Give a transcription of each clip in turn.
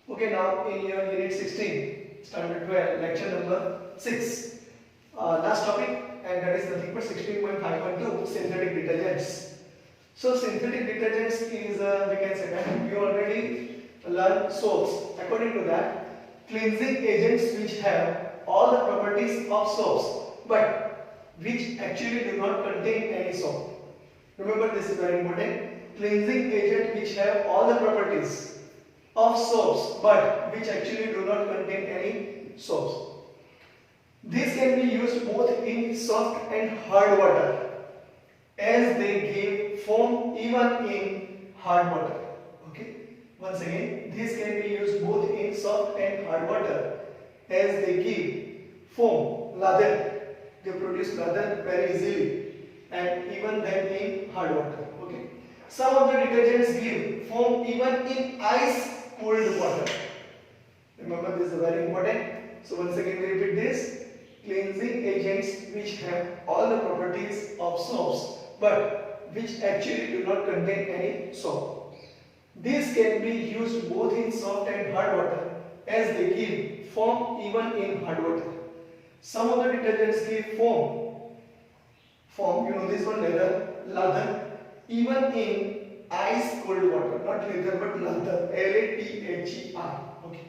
Okay, now in your unit 16, standard 12, lecture number 6. Last topic, and that is nothing but 16.5.2, synthetic detergents. So synthetic detergents is, we can say that we already learned soaps. According to that, cleansing agents which have all the properties of soaps, but which actually do not contain any soap. Remember, this is very important. Cleansing agent which have all the properties of soaps but which actually do not contain any soaps. These can be used both in soft and hard water, as they give foam even in hard water. Okay, once again, these can be used both in soft and hard water, as they give foam, lather. They produce lather very easily, and even then in hard water. Okay, some of the detergents give foam even in ice cold water. Remember, this is very important. So once again we repeat this. Cleansing agents which have all the properties of soaps but which actually do not contain any soap. These can be used both in soft and hard water, as they give foam even in hard water. Some of the detergents give foam, you know this one, lather, even in ice cold water, not leather but lather, L-A-T-H-E-R. Okay,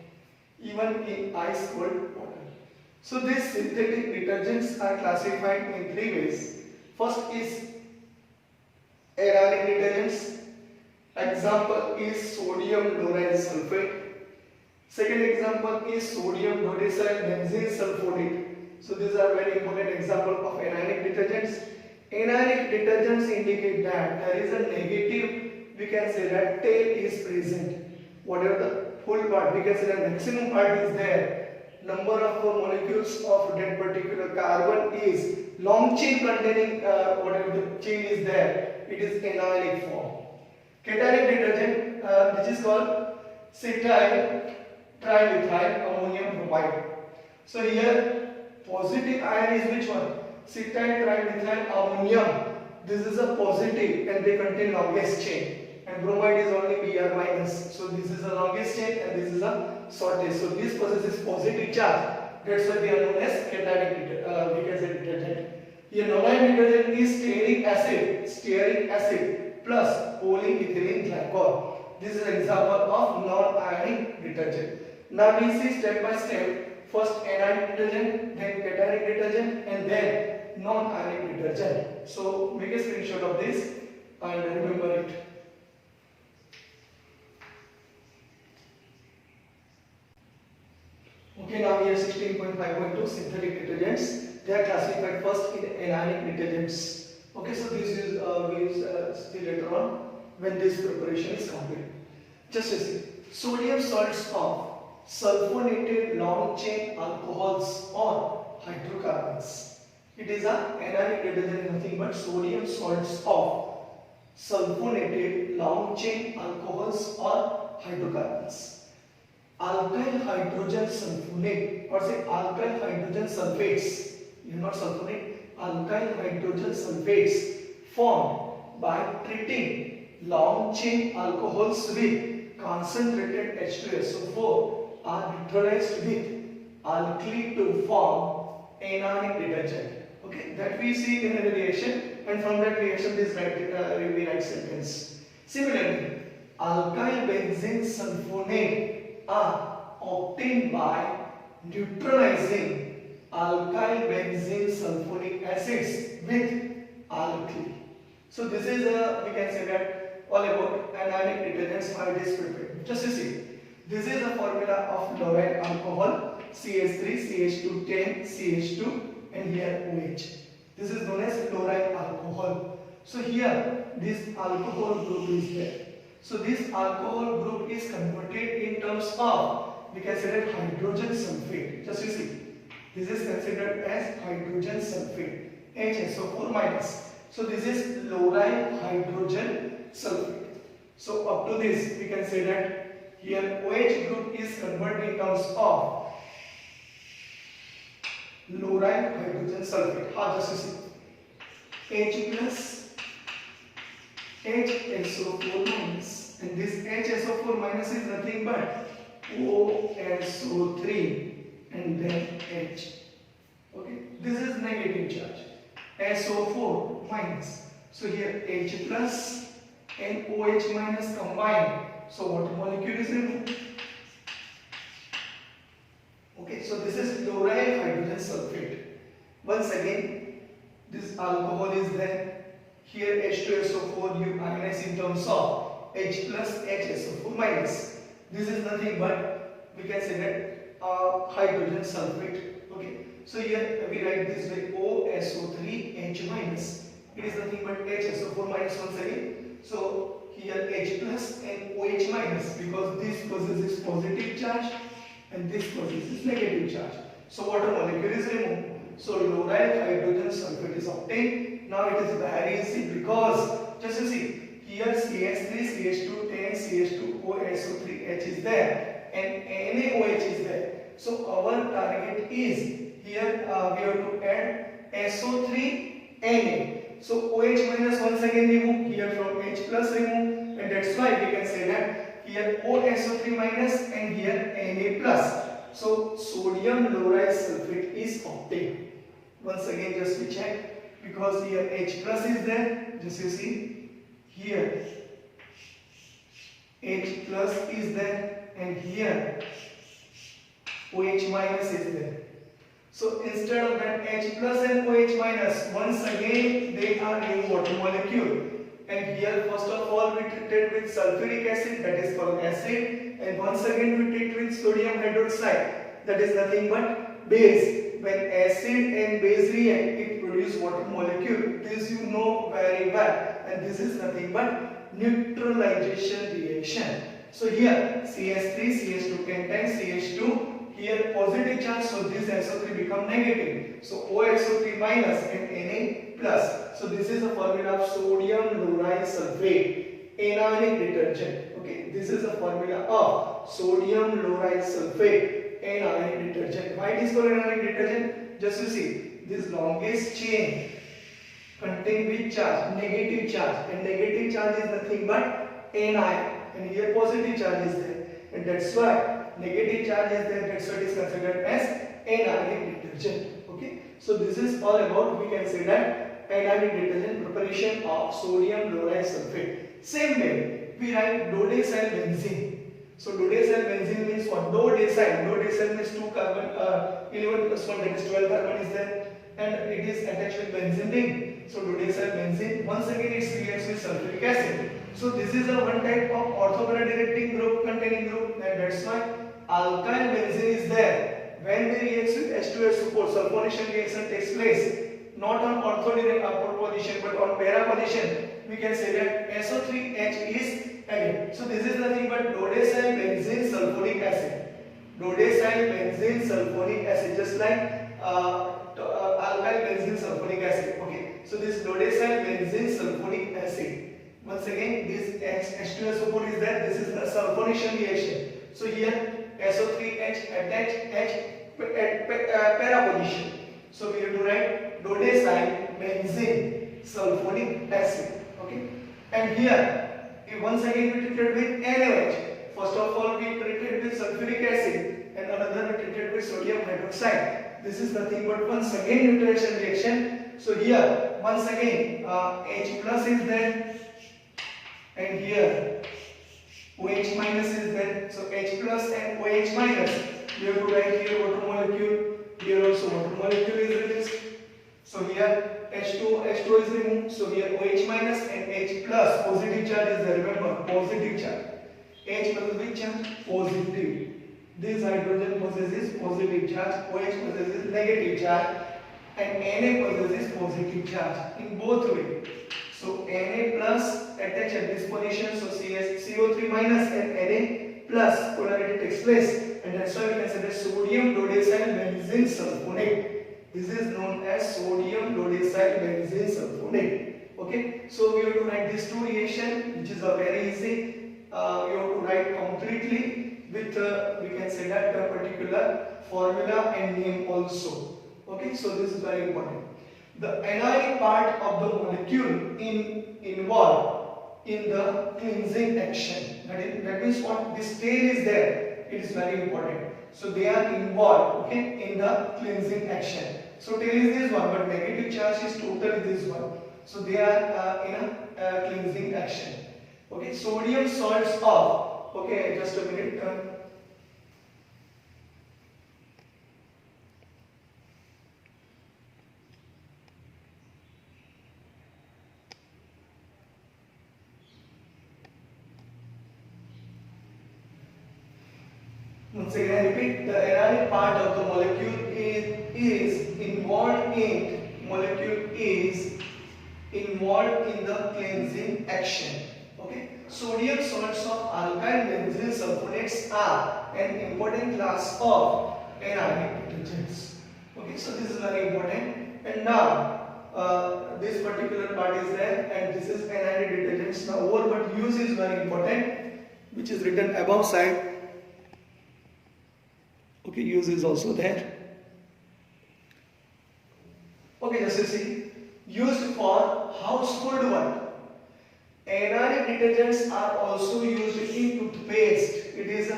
even in ice cold water. So these synthetic detergents are classified in three ways. First is anionic detergents. Example is sodium lauryl sulfate. Second example is sodium dodecyl benzene sulfonate. So these are very important examples of anionic detergents. Anionic detergents indicate that there is a negative, we can say that tail is present. Whatever the full part, we can say the maximum part is there. Number of molecules of that particular carbon is long chain containing whatever the chain is there, it is anionic form. Cationic detergent, which is called cetyl trimethyl ammonium bromide. So here positive ion is which one? Cetyl trimethyl ammonium. This is a positive and they contain longest chain. And bromide is only Br minus. So this is the longest chain and this is a shortest. So this possesses positive charge. That's why they are known as cationic detergent. Here nonanionic detergent is stearic acid plus polyethylene glycol. This is an example of non-ionic detergent. Now we see step by step. First anionic detergent, then cationic detergent, and then non-ionic detergent. So make a screenshot of this and remember it. Okay, now here 16.5.2 synthetic detergents. They are classified first in anionic detergents. Okay, so this is we'll see later on when this preparation is complete. Just a see. Sodium salts of sulfonated long chain alcohols or hydrocarbons. It is a anionic detergent, nothing but sodium salts of sulfonated long chain alcohols or hydrocarbons. Alkyl hydrogen sulfonate, or say alkyl hydrogen sulfates, not sulfonate, alkyl hydrogen sulfates formed by treating long chain alcohols with concentrated H2SO4 are neutralized with alkali to form anionic detergent. Okay, that we see in a reaction, and from that reaction this we write sentence. Similarly, alkyl benzene sulfonate are obtained by neutralizing alkyl benzene sulfonic acids with alkali. So this is we can say that all about anionic detergents, how it is prepared. Just to see, this is a formula of lauryl alcohol, CH3, CH2, 10, CH2, and here OH. This is known as lauryl alcohol. So here this alcohol group is there. So this alcohol group is converted in terms of, we can say that hydrogen sulfate. Just you see, this is considered as hydrogen sulfate, HSO4 minus. So this is lauryl hydrogen sulfate. So up to this we can say that here OH group is converted in terms of lauryl hydrogen sulfate. How just you see, H plus HSO4 minus, and this HSO4 minus is nothing but OSO3 and then H. Okay, this is negative charge. SO4 minus. So here H plus and OH minus combined. So what molecule is removed? Okay, so this is chloride hydrogen sulfate. Once again, this alcohol is there. Here H2SO4 you ionize in terms of H plus HSO4 minus. This is nothing but we can say that hydrogen sulfate. Okay, so here we write this way OSO3 H minus. It is nothing but HSO4 minus once again. So here H plus and OH minus, because this possesses positive charge and this possesses negative charge. So water molecule is removed. So chloride hydrogen sulfate is obtained. Now it is very easy because just you see here CH3, CH2, 10, CH2, OSO3H is there and NaOH is there. So our target is here we have to add SO3 Na. So OH minus once again remove, here from H plus remove, and that's why we can say that here OSO3 minus and here Na plus. So sodium chloride sulfate is obtained. Once again just we check, because here H plus is there, just you see here H plus is there and here OH minus is there. So instead of that H plus and OH minus, once again they are in water molecule. And here first of all we treated with sulfuric acid, that is called acid, and once again we treat with sodium hydroxide, that is nothing but base. When acid and base react, it produces water molecule. This you know very well, and this is nothing but neutralization reaction. So here CH3, CH2 contains CH2. Here positive charge, so this SO3 become negative. So OSO3 minus and Na plus. So this is a formula of sodium chloride sulfate, anionic detergent. Okay, this is a formula of sodium chloride sulfate, anionic detergent. Why it is called anionic detergent? Just you see, this longest chain contain which charge? Negative charge, and negative charge is nothing but anion, and here positive charge is there, and that's why negative charge is there, that's what is considered as anionic detergent. Okay, so this is all about, we can say that, anionic detergent preparation of sodium chloride sulfate. Same way we write dodecyl benzene. So dodecyl benzene means what? Dodecyl means 2 carbon, 11 plus 1, that is 12 carbon is there, and it is attached with benzene ring. So dodecyl benzene, once again it reacts with sulfuric acid. So this is a one type of orthogonal directing group containing group, and that's why alkyl benzene is there. When we react with H2SO4, sulfonation reaction takes place not on ortho position but on para position. We can say that SO3H is again. So this is nothing but dodecyl benzene sulfonic acid. Dodecyl benzene sulfonic acid, just like alkyl benzene sulfonic acid. Okay. So this dodecyl benzene sulfonic acid. Once again, this H2SO4 is there. This is the sulfonation reaction. So here SO3H attach H at para position. So we have to write dodecyl benzene sulfonic acid. Okay. And here once again we treated with NaOH. First of all we treated with sulfuric acid, and another we treated with sodium hydroxide. This is nothing but once again neutralization reaction. So here once again H plus is there, and here OH minus is there. So H plus and OH minus, we have to write here water molecule. Here also water molecule is released. So here H2 is removed. So here OH minus and H plus, positive charge is there. Remember, positive charge. H plus which charge? Positive. This hydrogen possesses positive charge, OH possesses negative charge, and Na possesses positive charge in both ways. So Na plus attach at this position, so CO3 minus and Na plus polarity takes place, and that's why we can say that sodium dodecyl benzene sulfonate. This is known as sodium dodecyl benzene sulfonate. Okay, so we have to write these two reaction, which is a very easy. You have to write completely with we can say that a particular formula and name also. Okay, so this is very important. The anionic part of the molecule involved in the cleansing action. That means what? This tail is there. it is very important. So they are involved, okay, in the cleansing action. So tail is this one, but negative charge is totally this one. So they are in a cleansing action. Okay, sodium salts of, okay, just a minute. Once again, I repeat, the anionic part of the molecule is involved in the cleansing action. Okay, sodium salts of alkyl benzyl sulfonates are an important class of anionic detergents. Okay, so this is very important. And now this particular part is there, and this is anionic detergents. Now overword use is very important, which is written above side. Okay, use is also there. Okay, just you see, used for household work. Anionic detergents are also used in toothpaste. It is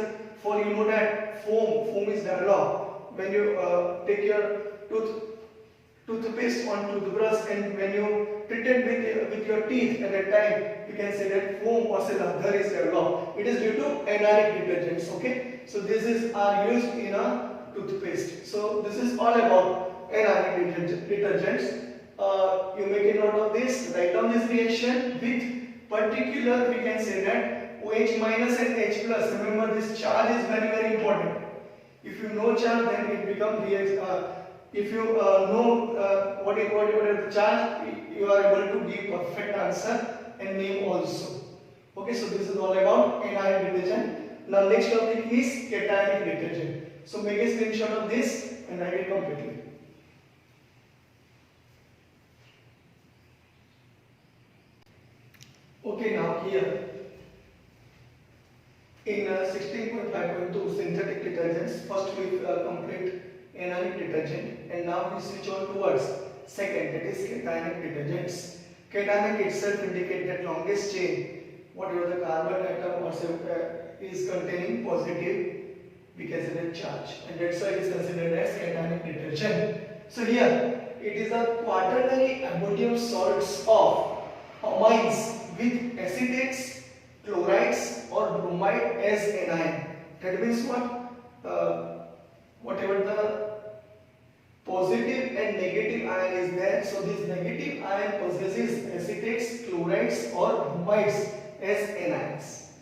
for, you know, that foam is developed when you take your toothpaste on toothbrush, and when you treat it with your teeth at that time, you can say that foam or say lather is developed. It is due to anionic detergents. Okay, so this is are used in a toothpaste. So this is all about anionic detergents. You make a note of this, write down this reaction with particular, we can say that OH minus and H plus. Remember, this charge is very, very important. If you know charge, then it becomes if you know what is the charge, you are able to give perfect answer and name also. Okay, so this is all about anionic detergent. Now next topic is cationic detergent. So make a screenshot of this and write it completely. Okay, now here in 16.5.2 synthetic detergents, first we complete anionic detergent, and now we switch on towards second, that is cationic detergents. Cationic itself indicates that longest chain, whatever the carbon atom or is containing positive, we can say that charge, and that's why it is considered as cationic detergent. So here it is a quaternary ammonium salts of amines with acetates, chlorides or bromide as anion. That means what? Whatever the positive and negative ion is there, so this negative ion possesses acetates, chlorides or bromides as anions.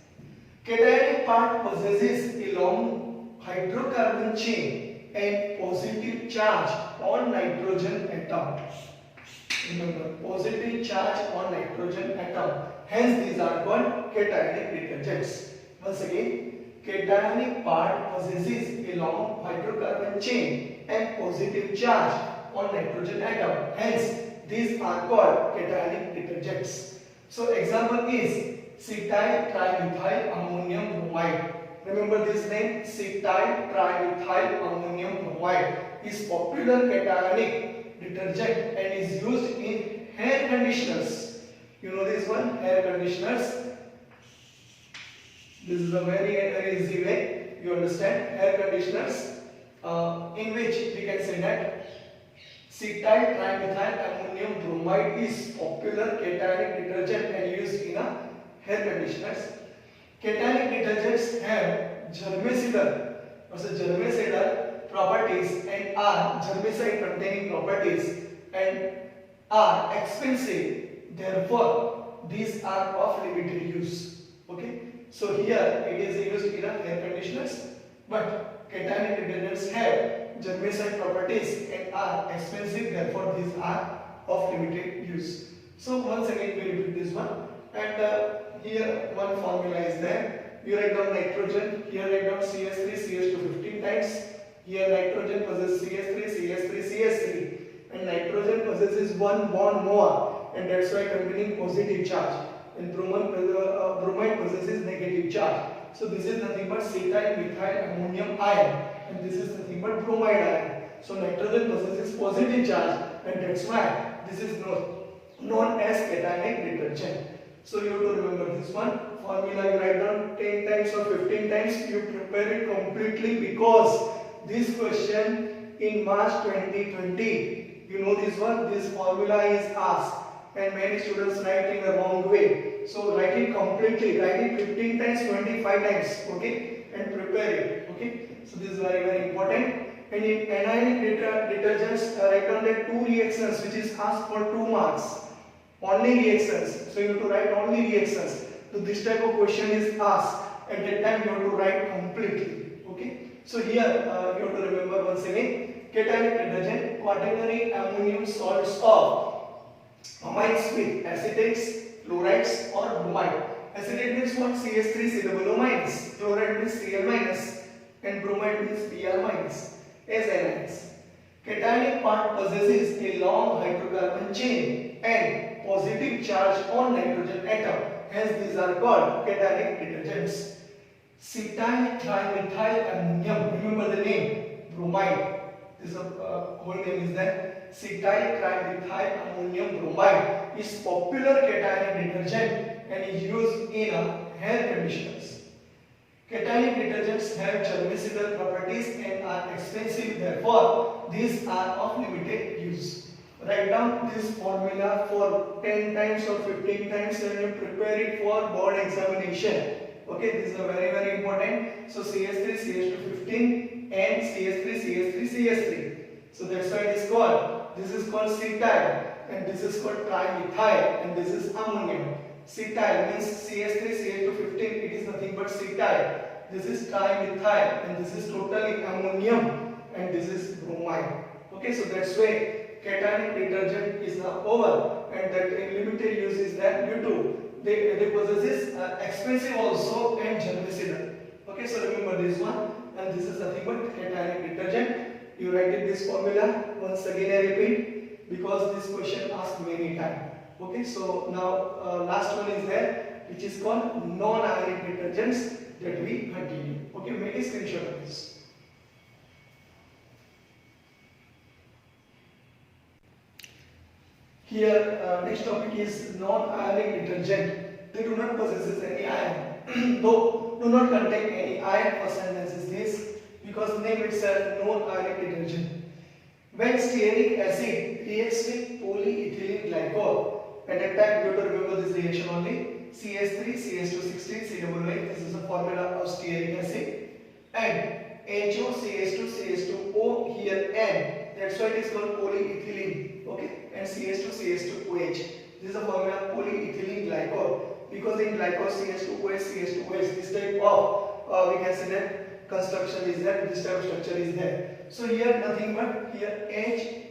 Cationic part possesses a long hydrocarbon chain and positive charge on nitrogen atom. Remember, positive charge on nitrogen atom. Hence, these are called cationic detergents. Once again, cationic part possesses a long hydrocarbon chain and positive charge on nitrogen atom. Hence, these are called cationic detergents. So, example is cetyl trimethyl ammonium bromide. Remember this name, cetyl trimethyl ammonium bromide is popular cationic detergent and is used in hair conditioners. You know this one, hair conditioners. This is a very easy way you understand. Hair conditioners in which we can say that cetyl trimethyl ammonium bromide is popular cationic detergent and used in a hair conditioners. Cationic detergents have germicidal properties and are germicide containing properties and are expensive. Therefore, these are of limited use. Okay. So here it is used in a hair conditioners, but cationic detergents have germicide properties and are expensive. Therefore, these are of limited use. So once again we repeat this one, and here one formula is there. You write down nitrogen. Here write down CS3 CH2 15 times. Here nitrogen possesses CS3 CS3, and nitrogen possesses one bond more, and that's why containing positive charge. And bromide possesses negative charge. So this is nothing but cetyl methyl ammonium ion, and this is nothing but bromide ion. So nitrogen possesses positive charge, and that's why this is known as cationic detergent. So you have to remember this one formula. You write down 10 times or 15 times. You prepare it completely, because this question in March 2020, you know this one, this formula is asked and many students write in the wrong way. So write it completely, write it 15 times, 25 times, okay, and prepare it, okay. So this is very important. And in anionic detergents, write down the two reactions which is asked for 2 marks. Only reactions. So you have to write only reactions. So this type of question is asked. At that time you have to write completely. Okay. So here you have to remember once again, cationic detergent, quaternary ammonium salts of amides with acetates, fluorides or bromide. Acetate means what? CH3COO minus. Fluoride means Cl minus. And bromide means Br minus. As anions. Cationic part possesses a long hydrocarbon chain and positive charge on nitrogen atom. Hence these are called cationic detergents. Cetyl trimethyl ammonium. Remember the name. Bromide. This whole name is that. Cetyl trimethyl ammonium bromide is popular cationic detergent and is used in hair conditioners. Cationic detergents have germicidal properties and are expensive, therefore these are of limited use. Write down this formula for 10 times or 15 times and you prepare it for board examination. Okay, this is very important. So CH3 CH2 15 and CH3 CH3 CH3. So that's why it is called. This is called cetyl and this is called trimethyl and this is ammonium. Cetyl means CH3 CH2 15. It is nothing but cetyl. This is trimethyl and this is totally ammonium and this is bromide. Okay, so that's why cationic detergent is now over and that limited use is that due to they possesses expensive also and germicidal. Okay, so remember this one and this is nothing but cationic detergent. You write in this formula once again. I repeat because this question asked many times. Okay, so now last one is there which is called non-ionic detergents that we continue. Okay, make a screenshot of this. Here next topic is non-ionic detergent. They do not possess any ion. Though do not contain any ion, first sentence is this because name itself non-ionic detergent. When stearic acid reacts with polyethylene glycol, at that time you have to remember this reaction only. CH3 CH2 16 COOH. This is a formula of stearic acid. And HO CH2 CH2O here N. That's why it is called polyethylene. Okay. And CH2 CH2OH. This is a formula of polyethylene glycol. Because in glycol CH2OH CH2OH, this type of we can say that construction is there. This type of structure is there. So here nothing but here H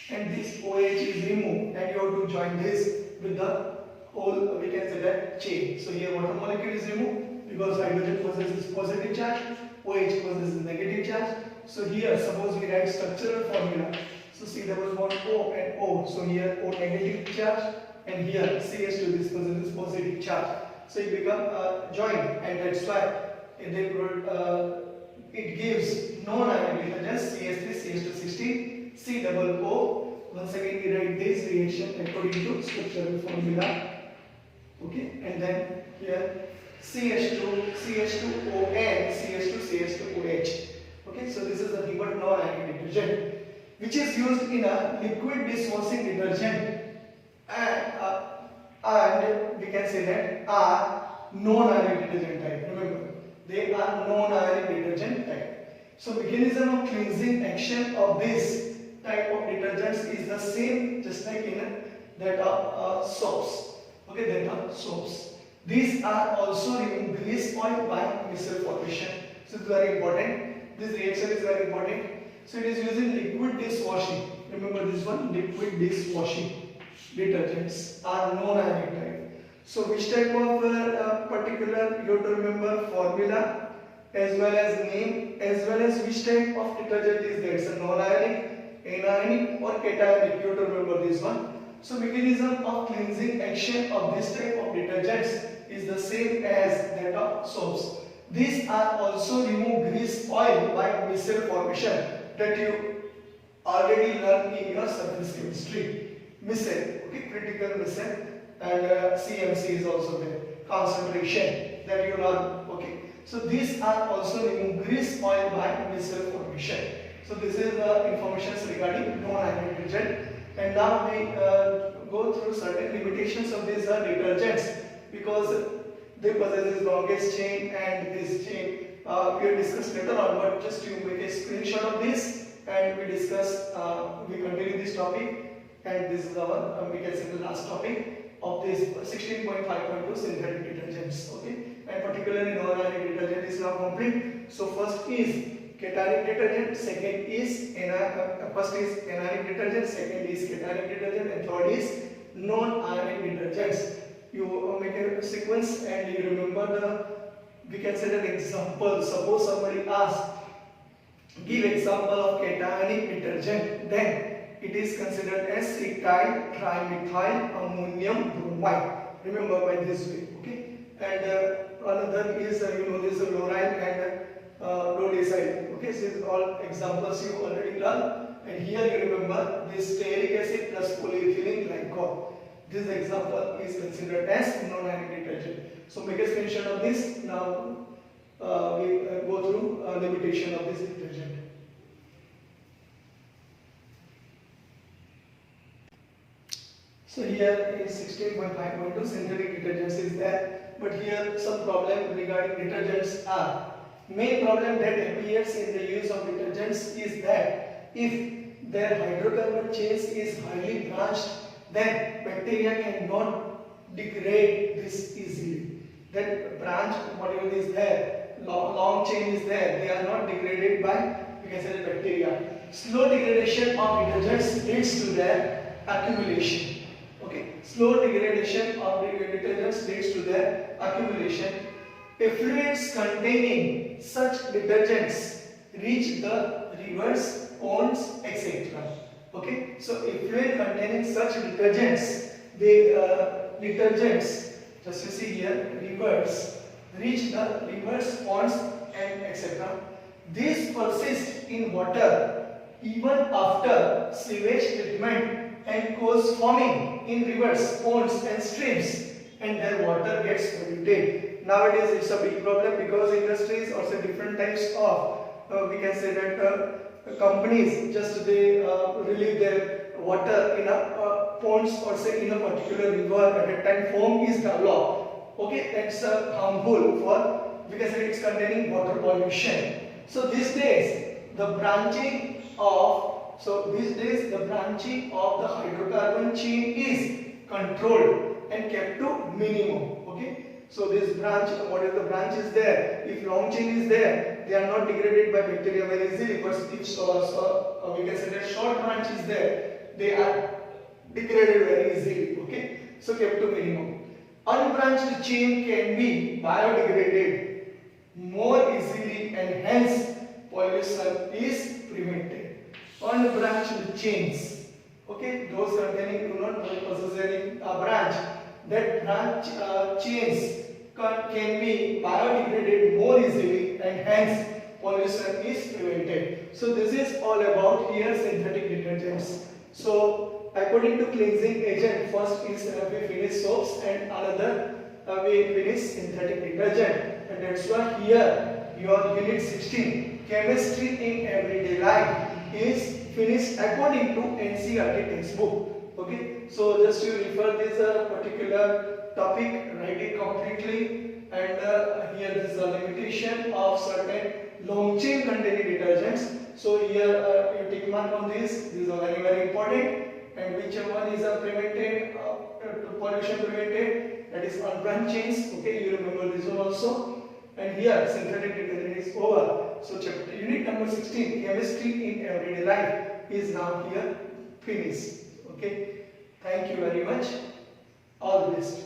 and this OH is removed and you have to join this with the whole we can say that chain. So here water molecule is removed because hydrogen possesses positive charge, OH possesses negative charge. So here suppose we write structural formula. So C double bond O and O. So here O negative charge and here CH2 this possesses positive charge. So it become joined and that's why it gives non-ionic detergents CH3 CH2 16 C double O. Once again we write this reaction according to structural formula. Okay, and then here CH2 CH2ON CH2 CH2OH. Okay, so this is nothing but non-ionic detergent which is used in a liquid dishwashing detergent and we can say that are non-ionic detergent type. Remember, they are non-ionic detergent type. So mechanism of cleansing action of this type of detergents is the same just like in that of soaps. Okay, that are soaps. These are also remove grease oil by micelle formation. So it's very important. This reaction is very important. So it is used in liquid dishwashing. Remember this one, liquid dishwashing detergents are non-ionic type. So which type of particular you have to remember formula as well as name as well as which type of detergent is there. It's a non-ionic, anionic or cationic. You have to remember this one. So mechanism of cleansing action of this type of detergents is the same as that of soaps. These are also remove grease oil by micelle formation that you already learned in your surface chemistry. Micelle, okay, critical micelle and CMC is also there, concentration that you learn. Okay, so these are also removed grease oil by missile formation. So this is the information regarding non-ionic detergent. And now we go through certain limitations of these detergents, because they possess this longest chain and this chain we will discuss later on, but just you make a screenshot of this and we discuss, we continue this topic, and this is our we can say the last topic of this 16.5.2 synthetic detergents. Okay, and particularly non-ionic detergent is now complete. So first is cationic detergent, second is first is anionic detergent, second is cationic detergent, and third is non-ionic detergents. You make a sequence and you remember the, we can set an example. Suppose somebody asks, give example of cationic detergent, then it is considered as ethyl trimethyl ammonium bromide. Remember by this way. Okay, and another is you know this chlorine and rhodecyl. Okay, so these are all examples you already learned, and here you remember this stearic acid plus polyethylene glycol. This example is considered as non-ionic detergent. So make a screenshot of this. Now we go through limitation of this detergent. So here in 16.5.2 synthetic detergents is there, but here some problem regarding detergents are. Main problem that appears in the use of detergents is that if their hydrocarbon chains is highly branched, then bacteria cannot degrade this easily. That branch molecule is there, long chain is there, they are not degraded by, we can say, the bacteria. Slow degradation of detergents leads to their accumulation. Okay, slow degradation of detergents leads to their accumulation. Effluents containing such detergents reach the rivers, ponds, etc. Okay, so effluent containing such detergents, just you see here, rivers, reach the rivers, ponds, and etc. These persist in water even after sewage treatment and cause foaming in rivers, ponds, and streams, and their water gets polluted. Nowadays it's a big problem because industries or say different types of we can say that companies just they relieve their water in a ponds or say in a particular river. At a time foam is developed. Okay, that's harmful for, we can say it's containing water pollution. So these days the branching of the hydrocarbon chain is controlled and kept to minimum. Okay, so this branch, what is the branch is there, if long chain is there, they are not degraded by bacteria very easily, but if we can say that short branch is there, they are degraded very easily. Okay, so kept to minimum. Unbranched chain can be biodegraded more easily and hence pollution is prevented. Unbranched chains, okay, those containing do not possess any branch, that branch chains can be biodegraded more easily and hence pollution is prevented. So this is all about here synthetic detergents. So according to cleansing agent, first is we finish soaps and another we finish synthetic detergent, and that's why here your unit 16 chemistry in everyday life is finished according to NCERT textbook. Okay, so just you refer this particular topic, write it completely, and here this is a limitation of certain long chain containing detergents. So here you tick mark on this. These are very very important. And whichever one is prevented, pollution prevented, that is unbranched chains. Okay, you remember this one also. And here synthetic detergent is over. So chapter unit number 16, chemistry in everyday life, is now here finished. Okay, thank you very much. All the best.